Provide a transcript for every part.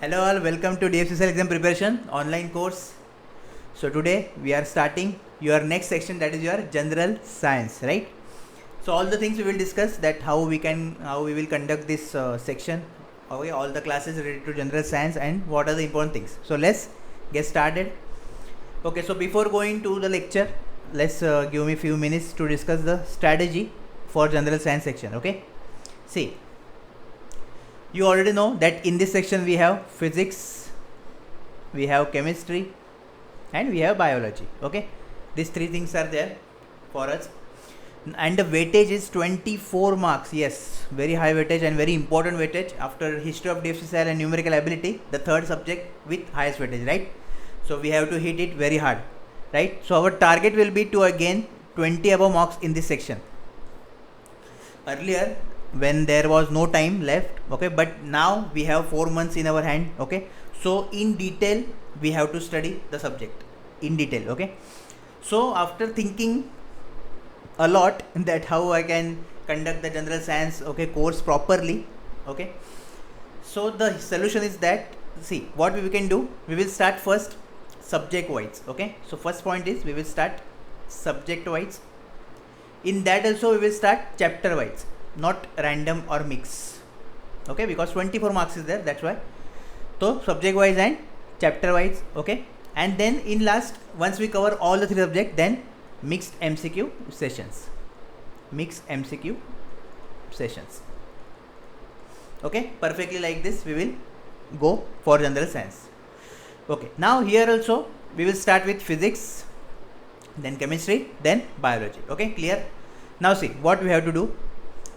Hello all, welcome to DFCCL exam preparation online course. So today we are starting your next section, that is your general science, right? So all the things we will discuss, that how we will conduct this section, okay, all the classes related to general science and what are the important things. So let's get started. Okay, so before going to the lecture, let's give me few minutes to discuss the strategy for general science section. Okay, see, you already know that in this section we have physics, we have chemistry and we have biology. Okay, these three things are there for us, and the weightage is 24 marks. Yes, very high weightage and very important weightage after history of DFCCL and numerical ability, the third subject with highest weightage, right? So we have to hit it very hard, right? So our target will be to again 20 above marks in this section. Earlier when there was no time left, okay, but now we have 4 months in our hand, okay, so in detail we have to study the subject in detail. Okay, so after thinking a lot that how I can conduct the general science, okay, course properly, okay, so the solution is that, see, what we can do, we will start first subject wise. Okay, so first point is we will start subject wise. In that also we will start chapter wise, not random or mix, okay, because 24 marks is there, that's why. So subject wise and chapter wise, okay, and then in last, once we cover all the three subjects, then mixed MCQ sessions, okay, perfectly like this we will go for general science. Okay, now here also we will start with physics, then chemistry, then biology. Okay, clear? Now see what we have to do.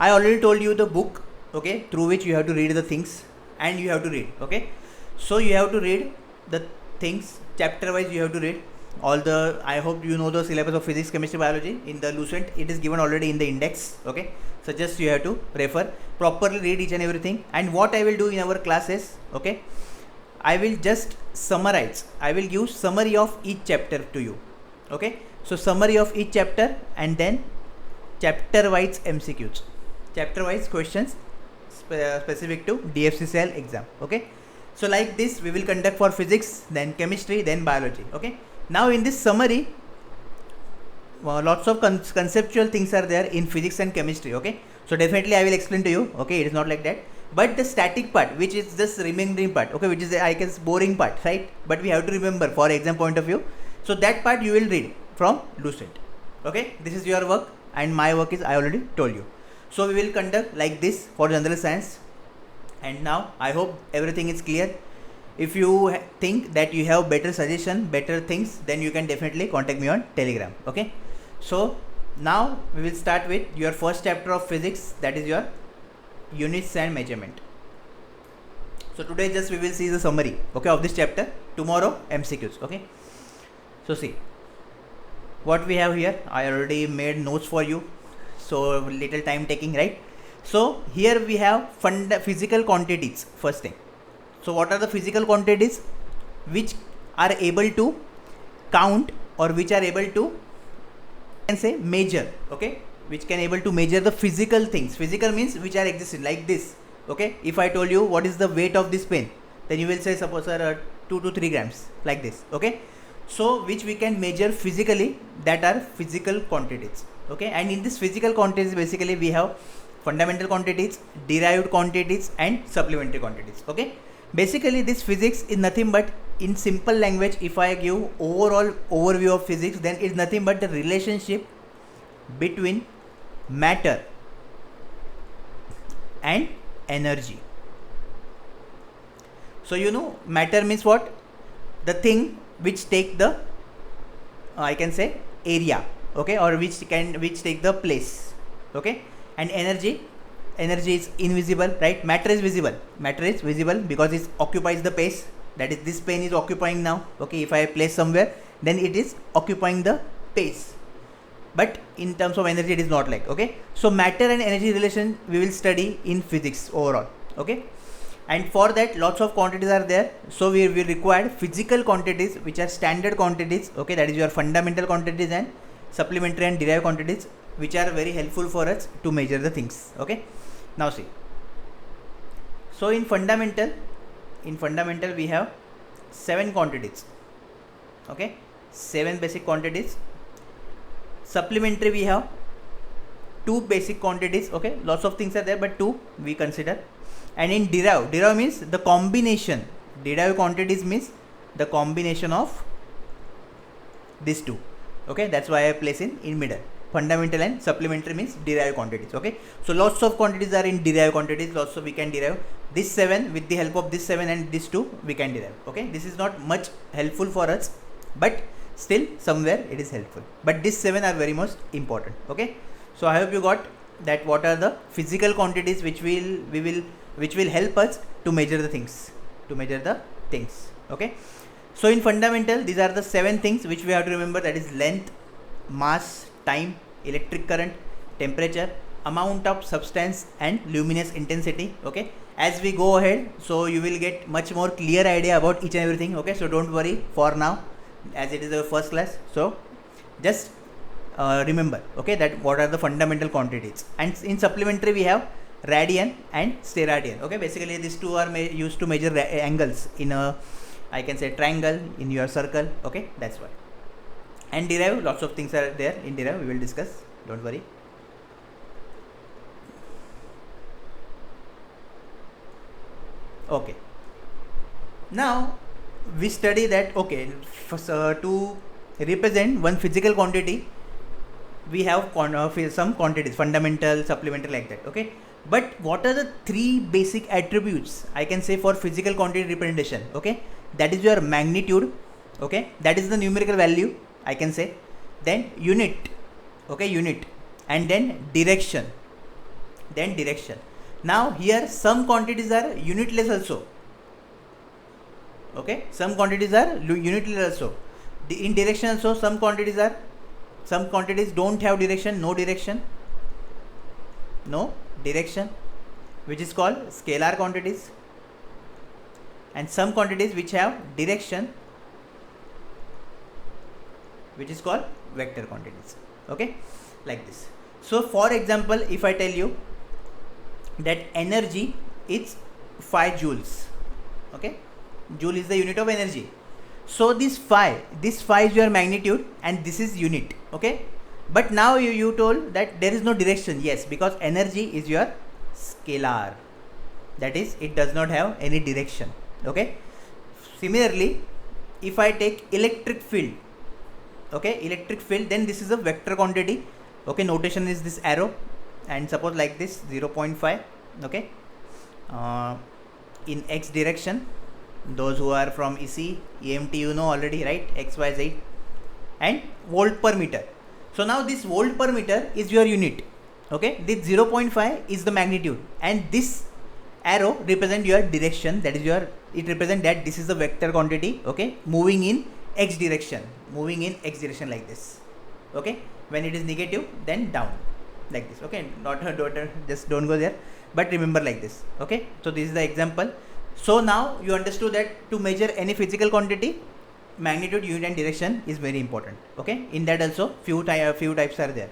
I already told you the book, okay, through which you have to read the things and you have to read. Okay, so you have to read the things chapter wise, you have to read all the, I hope you know the syllabus of physics, chemistry, biology in the Lucent. It is given already in the index. Okay, so just you have to refer properly, read each and everything. And what I will do in our classes, okay, I will just summarize, I will give summary of each chapter to you. Okay, so summary of each chapter and then chapter wise MCQs, chapter wise questions specific to DFCCL exam. Okay, so like this we will conduct for physics, then chemistry, then biology. Okay, now in this summary, lots of conceptual things are there in physics and chemistry. Okay, so definitely I will explain to you. Okay, it is not like that, but the static part, which is this remaining part, okay, which is the, I guess, boring part, right? But we have to remember for exam point of view, so that part you will read from Lucent. Okay, this is your work and my work is, I already told you. So we will conduct like this for general science. And now I hope everything is clear. If you think that you have better suggestion, better things, then you can definitely contact me on Telegram. Okay, so now we will start with your first chapter of physics, that is your units and measurement. So today just we will see the summary, okay, of this chapter. Tomorrow MCQs. Okay, so see what we have here. I already made notes for you, so little time taking, right? So here we have physical quantities, first thing. So what are the physical quantities which are able to count, or which are able to, can say, measure, okay, which can able to measure the physical things. Physical means which are existing, like this. Okay, if I told you what is the weight of this pen, then you will say, suppose sir, 2 to 3 grams, like this. Okay, so which we can measure physically, that are physical quantities. Okay, and in this physical quantities basically we have fundamental quantities, derived quantities and supplementary quantities. Okay, basically this physics is nothing but, in simple language, if I give overall overview of physics, then it's nothing but the relationship between matter and energy. So you know matter means what? The thing which take the I can say area, okay, or which take the place. Okay, and energy is invisible, right? Matter is visible because it occupies the space, that is this pen is occupying now. Okay, if I place somewhere, then it is occupying the space, but in terms of energy it is not like. Okay, so matter and energy relation we will study in physics overall. Okay, and for that lots of quantities are there, so we will require physical quantities which are standard quantities. Okay, that is your fundamental quantities and supplementary and derived quantities, which are very helpful for us to measure the things. Okay, now see, so in fundamental in fundamental we have 7 quantities. Okay, 7 basic quantities. Supplementary we have 2 basic quantities. Okay, lots of things are there, but 2 we consider. And in derive means the combination. Derive quantities means the combination of these 2. Okay, that's why I place in middle. Fundamental and supplementary means derived quantities. Okay, so lots of quantities are in derived quantities. Lots of we can derive this 7 with the help of this 7 and this 2 we can derive. Okay, this is not much helpful for us, but still somewhere it is helpful. But these 7 are very most important. Okay, so I hope you got that what are the physical quantities which will help us to measure the things. Okay, so in fundamental these are the 7 things which we have to remember, that is length, mass, time, electric current, temperature, amount of substance and luminous intensity. Okay, as we go ahead, so you will get much more clear idea about each and everything. Okay, so don't worry for now, as it is our first class. So just remember, okay, that what are the fundamental quantities. And in supplementary we have radian and steradian. Okay, basically these 2 are used to measure angles in a, I can say, triangle, in your circle. Okay, that's why. And derive, lots of things are there in derive, we will discuss, don't worry. Okay, now we study that. Okay, to represent one physical quantity we have some quantities, fundamental, supplementary, like that. Okay, but what are the 3 basic attributes, I can say, for physical quantity representation? Okay, that is your magnitude. Okay, that is the numerical value, I can say. Then unit. Okay, unit. And then direction. Now here some quantities are unitless also. Okay, some quantities are unitless also. In direction also some quantities don't have direction, no direction, which is called scalar quantities. And some quantities which have direction, which is called vector quantities. Okay, like this. So for example, if I tell you that energy is 5 joules. Okay, joule is the unit of energy. So this 5 is your magnitude and this is unit. Okay, but now you told that there is no direction. Yes, because energy is your scalar, that is, it does not have any direction. Okay, similarly if I take electric field, then this is a vector quantity. Okay, notation is this arrow, and suppose like this 0.5. okay, in x direction. Those who are from EC, EMT, you know already, right? XYZ. And volt per meter. So now this volt per meter is your unit. Okay, this 0.5 is the magnitude, and this arrow represent your direction, that is your, it represent that this is the vector quantity. Okay, moving in x direction, like this. Okay, when it is negative, then down, like this. Okay, not just don't go there, but remember like this. Okay, so this is the example. So now you understood that to measure any physical quantity, magnitude, unit and direction is very important. Okay, in that also few types are there.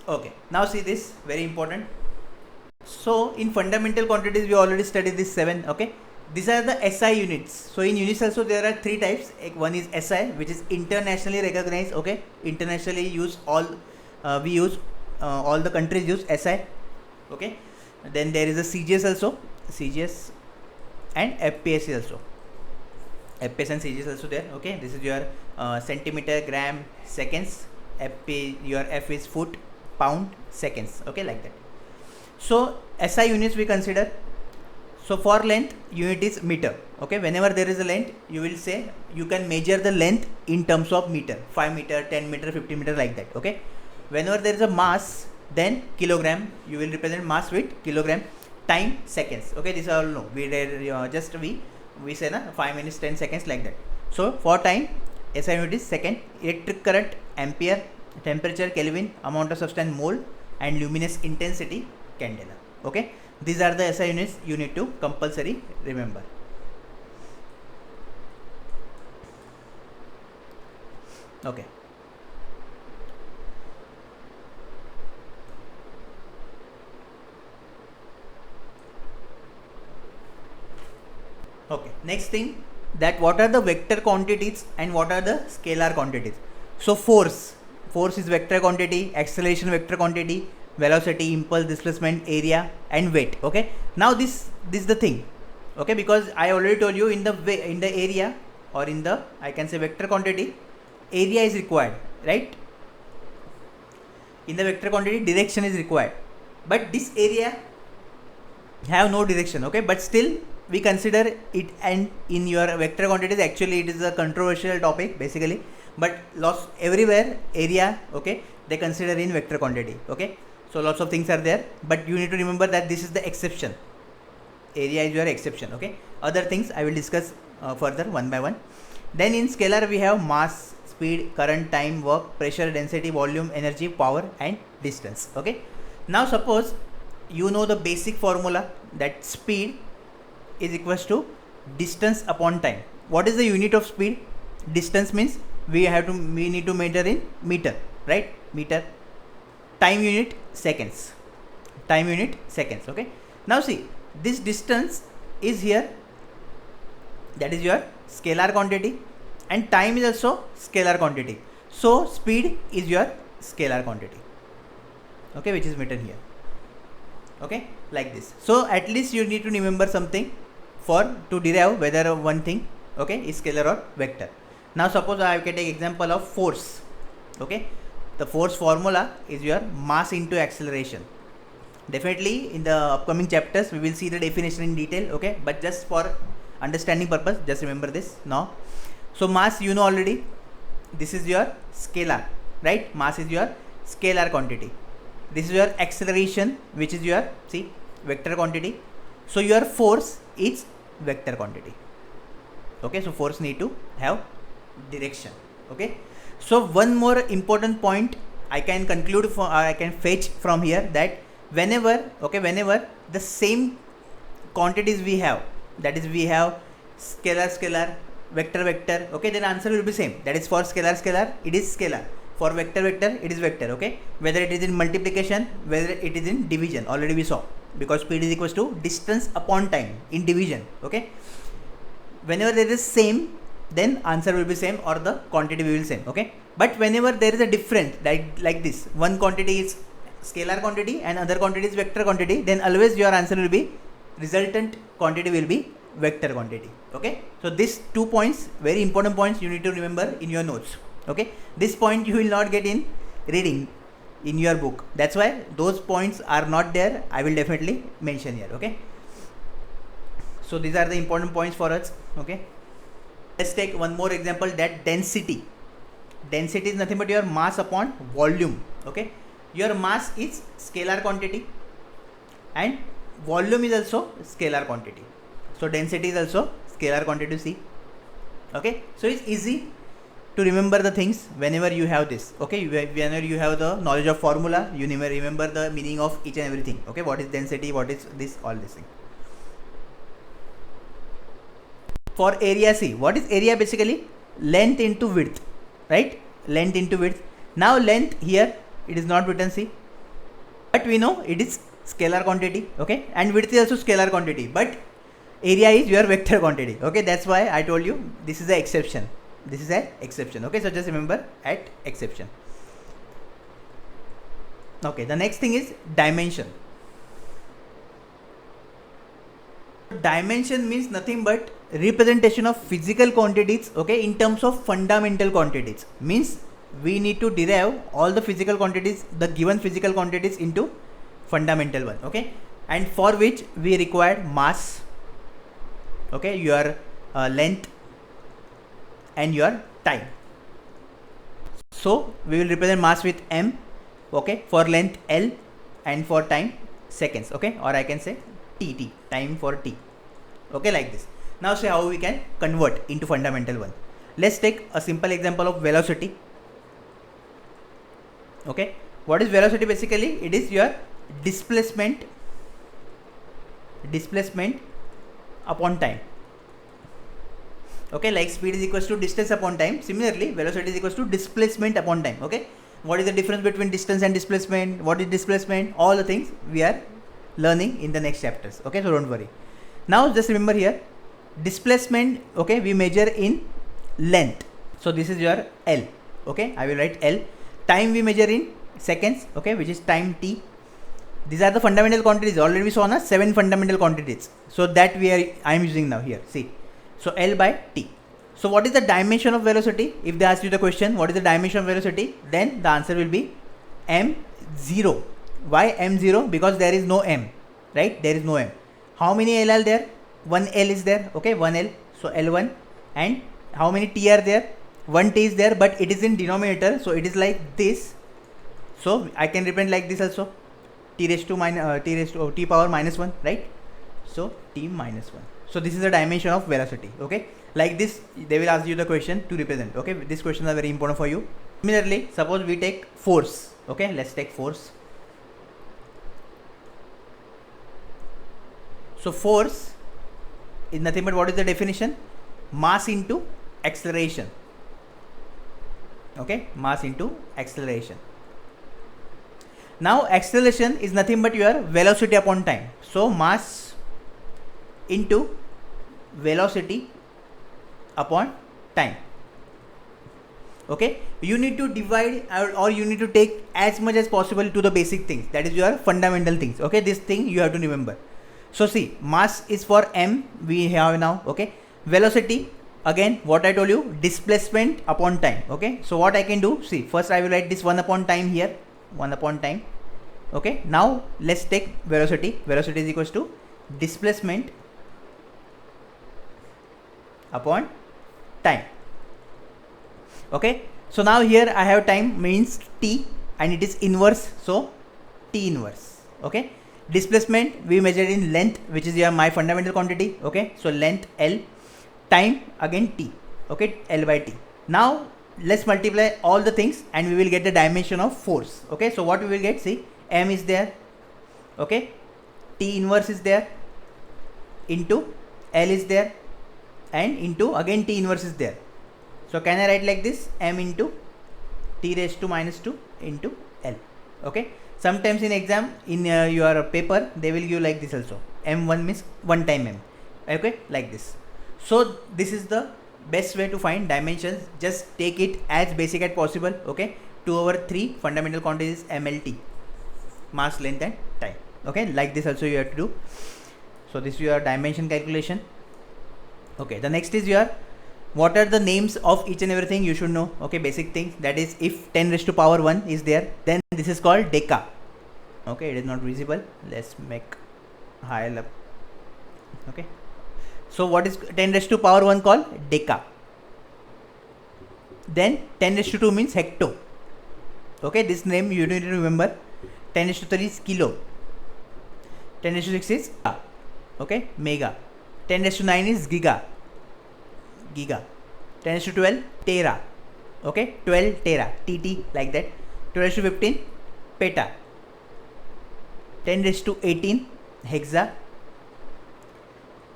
Okay, now see this, very important. So in fundamental quantities we already studied this 7. Okay, these are the SI units. So in units also there are 3 types. One is SI, which is internationally recognized. Okay, internationally used, all we use, all the countries use SI. Okay, then there is a CGS also, CGS, and FPS also. FPS and CGS also there. Okay, this is your centimeter, gram, seconds. FP, your F is foot, pound, seconds. Okay, like that. So SI units we consider. So for length, unit is meter. Okay, whenever there is a length, you will say you can measure the length in terms of meter, 5 meter, 10 meter, 50 meter, like that. Okay, whenever there is a mass, then kilogram, you will represent mass with kilogram. Time, seconds. Okay, this all know. We just we say na 5 minutes 10 seconds, like that. So for time, SI unit is second. Electric current, ampere. Temperature, Kelvin. Amount of substance, mole. And luminous intensity, candela. Okay, these are the SI units you need to compulsory remember. Okay, Okay, next thing, that what are the vector quantities and what are the scalar quantities. So force is vector quantity, acceleration vector quantity, velocity, impulse, displacement, area and weight. Okay, now this is the thing. Okay, because I already told you in the area, or in the, I can say, vector quantity, area is required, right? In the vector quantity, direction is required, but this area have no direction. Okay, but still we consider it, and in your vector quantities, actually it is a controversial topic basically, but lots everywhere area, okay, they consider in vector quantity. Okay, so lots of things are there, but you need to remember that this is the exception. Area is your exception. Okay, other things I will discuss further one by one. Then in scalar we have mass, speed, current, time, work, pressure, density, volume, energy, power and distance. Okay, now suppose you know the basic formula that speed is equals to distance upon time. What is the unit of speed? Distance means we need to measure in meter, right? Meter. Time unit seconds. Time unit seconds. Okay, now see, this distance is here, that is your scalar quantity, and time is also scalar quantity. So speed is your scalar quantity, okay, which is written here. Okay, like this. So at least you need to remember something for to derive whether one thing, okay, is scalar or vector. Now suppose I can take example of force. Okay, the force formula is your mass into acceleration. Definitely in the upcoming chapters we will see the definition in detail. Okay, but just for understanding purpose, just remember this now. So mass you know already, this is your scalar, right? Mass is your scalar quantity. This is your acceleration, which is your, see, vector quantity. So your force is vector quantity. Okay, so force need to have direction. Okay, so one more important point I can conclude for, I can fetch from here, that whenever the same quantities we have, that is we have scalar, vector, okay, then answer will be same. That is for scalar, it is scalar. For vector, it is vector. Okay, whether it is in multiplication, whether it is in division, already we saw, because speed is equals to distance upon time in division. Okay, whenever there is same, then answer will be same or the quantity will be same. Okay, but whenever there is a difference, like this, one quantity is scalar quantity and other quantity is vector quantity, then always your answer will be, resultant quantity will be vector quantity. Okay, so these 2 points, very important points, you need to remember in your notes. Okay, this point you will not get in reading in your book, that's why those points are not there. I will definitely mention here. Okay, so these are the important points for us. Okay, let's take one more example, that density is nothing but your mass upon volume. Okay, your mass is scalar quantity and volume is also scalar quantity, so density is also scalar quantity. See, okay, so it's easy to remember the things whenever you have this. Okay, whenever you have the knowledge of formula, you never remember the meaning of each and everything. Okay, what is density, what is this, all this thing. For area, see, what is area? Basically length into width, right? Length into width. Now length here it is not written, see, but we know it is scalar quantity. Okay, and width is also scalar quantity, but area is your vector quantity. Okay, that's why I told you this is the exception. This is an exception. Okay, so just remember at exception. Okay, the next thing is dimension. Dimension means nothing but representation of physical quantities, okay, in terms of fundamental quantities. Means we need to derive all the physical quantities, the given physical quantities, into fundamental one. Okay, and for which we require mass, okay, your length and your time. So we will represent mass with m, okay, for length L, and for time seconds. Okay, or I can say t, time for t. Okay, like this. Now say how we can convert into fundamental one. Let's take a simple example of velocity. Okay, what is velocity? Basically it is your displacement upon time. Okay, like speed is equals to distance upon time, similarly velocity is equals to displacement upon time. Okay, what is the difference between distance and displacement, what is displacement, all the things we are learning in the next chapters. Okay, so don't worry. Now just remember here, displacement, okay, we measure in length, so this is your L, okay, I will write L. Time we measure in seconds, okay, which is time T. These are the fundamental quantities. Already we saw na 7 fundamental quantities, so that I am using now here, see. So L by T. So what is the dimension of velocity? If they ask you the question, what is the dimension of velocity, then the answer will be m0. Why m0? Because there is no m, right? There is no m. How many L are there? One L is there, okay, one L. So L1. And how many T are there? One T is there, but it is in denominator, so it is like this. So I can represent like this also. T raised to T power minus 1, right? So T minus 1. So this is the dimension of velocity, okay? Like this, they will ask you the question to represent, okay? These questions are very important for you. Similarly, suppose we take force, okay? Let's take force. So force is nothing but, what is the definition? Mass into acceleration, okay? Mass into acceleration. Now acceleration is nothing but your velocity upon time. So mass into velocity upon time, okay? You need to divide or you need to take as much as possible to the basic things, that is your fundamental things, okay? This thing you have to remember. So see, mass is for m, we have now, okay? Velocity, again what I told you, displacement upon time, okay? So what I can do, see, first I will write this 1 upon time here, 1 upon time, okay? Now let's take velocity. Velocity is equals to displacement upon time, okay? So now here I have time means t, and it is inverse, so t inverse, okay? Displacement we measured in length, which is my fundamental quantity, okay? So length L, time again t, okay, L by t. Now let's multiply all the things and we will get the dimension of force, okay? So what we will get, see, m is there, okay, t inverse is there, into L is there, and into again t inverse is there. So can I write like this, m into t raised to minus 2 into L, okay? Sometimes in exam, in your paper, they will give like this also, m1 means 1 time m, okay, like this. So this is the best way to find dimensions. Just take it as basic as possible, okay? 2 over 3 fundamental quantities MLT, mass, length and time, okay? Like this also you have to do. So this is your dimension calculation, okay? The next is your, what are the names of each and everything you should know, okay? Basic things, that is, if 10 raised to power 1 is there, then this is called deca, okay? It is not visible, let's make higher up, okay? So what is 10 raised to power 1 called? Deca. Then 10 raised to 2 means hecto, okay? This name you need to remember. 10 raised to 3 is kilo, 10 raised to 6 is okay, mega, 10 raised to 9 is giga, 10 raised to 12 tera, okay, 12 tera, tt, like that. 12 raised to 15 peta, 10 raised to 18 hexa,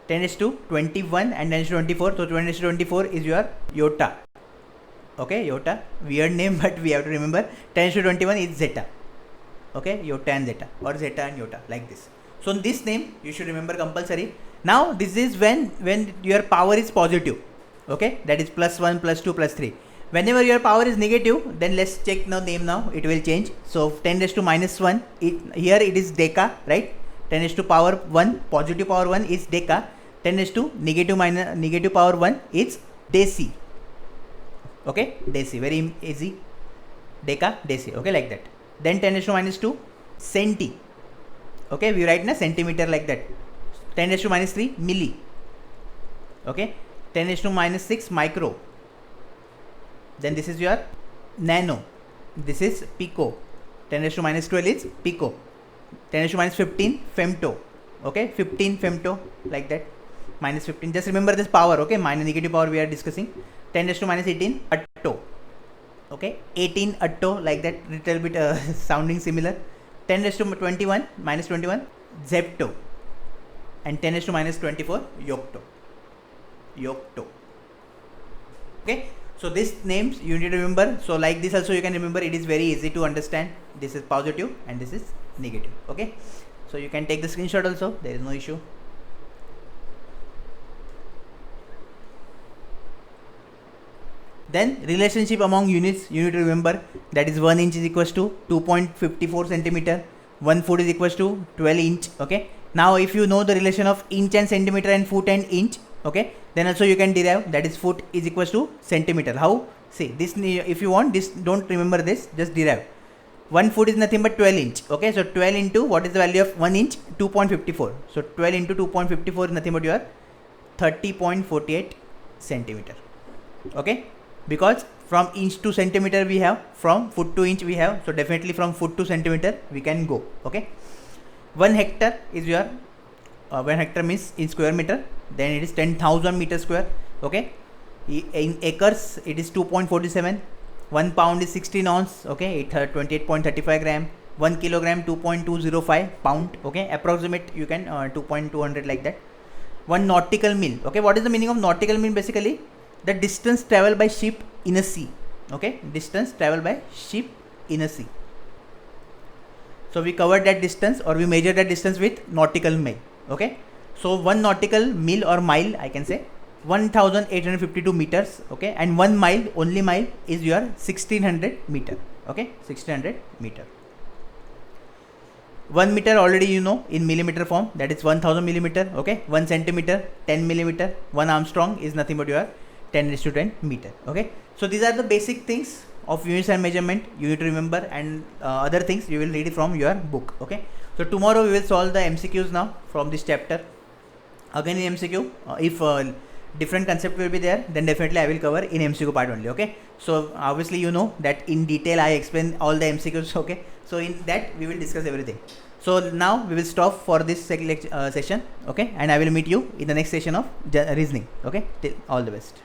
10 raised to 21 and 10 raised to 24. So 20 raised to 24 is your iota, okay? Iota, weird name, but we have to remember. 10 raised to 21 is zeta, okay? Iota and zeta, or zeta and iota, like this. So this name you should remember compulsory. Now this is when your power is positive, okay? That is plus 1, plus 2, plus 3. Whenever your power is negative, then let's check now name now, it will change. So 10 raised to minus 1, here it is deca, right? 10 raised to power 1, positive power 1 is deca. 10 raised to negative power 1 is deci, okay? Deci, very easy, deca, deci, okay, like that. Then 10 raised to minus 2 centi, okay? We write na centimeter like that. 10 raised to minus 3 milli, okay? 10 raised to minus 6 micro. Then this is your nano, this is pico. 10 raised to minus 12 is pico. 10 raised to minus 15 femto, okay? 15 femto, like that. Minus 15, just remember this power, okay? Minus negative power we are discussing. 10 raised to minus 18 atto, okay? 18 atto, like that, little bit sounding similar. 10 raised to 21 minus 21 zepto, and 10 raised to minus 24 yocto, okay? So these names you need to remember. So like this also you can remember, it is very easy to understand. This is positive and this is negative, okay? So you can take the screenshot also, there is no issue. Then relationship among units, you need to remember that is 1 inch is equals to 2.54 centimeter, 1 foot is equals to 12 inch. Okay, now if you know the relation of inch and centimeter and foot and inch, okay, then also you can derive that is foot is equals to centimeter. How? See this, if you want this, don't remember this, just derive. 1 foot is nothing but 12 inch. Okay, so 12 into what is the value of 1 inch? 2.54. So 12 into 2.54 is nothing but your 30.48 centimeter. Okay, because from inch to centimeter we have, from foot to inch we have, so definitely from foot to centimeter we can go. Okay, 1 hectare is your 1 hectare means in square meter, then it is 10,000 meter square. Okay, in acres it is 2.47. 1 pound is 16 ounce. Okay, it 28.35 gram. 1 kilogram 2.205 pound. Okay, approximate you can 2.200 like that. 1 nautical mile. Okay, what is the meaning of nautical mile? Basically the distance traveled by ship in a sea. Okay, distance traveled by ship in a sea. So we covered that distance, or we measured that distance with nautical mile. Okay, so 1 nautical mile or mile, I can say 1852 meters. Okay, and 1 mile, only mile, is your 1600 meter. Okay, 1600 meter. 1 meter already you know in millimeter form, that is 1000 millimeter. Okay, 1 centimeter 10 millimeter. 1 Armstrong is nothing but your 10⁻10 meter. Okay, so these are the basic things of units and measurement you need to remember, and other things you will read it from your book. Okay, so tomorrow we will solve the MCQs now from this chapter. Again in MCQ, if different concept will be there, then definitely I will cover in MCQ part only. Okay, so obviously you know that in detail I explain all the MCQs. Okay, so in that we will discuss everything. So now we will stop for this session. Okay, and I will meet you in the next session of reasoning. Okay, till all the best.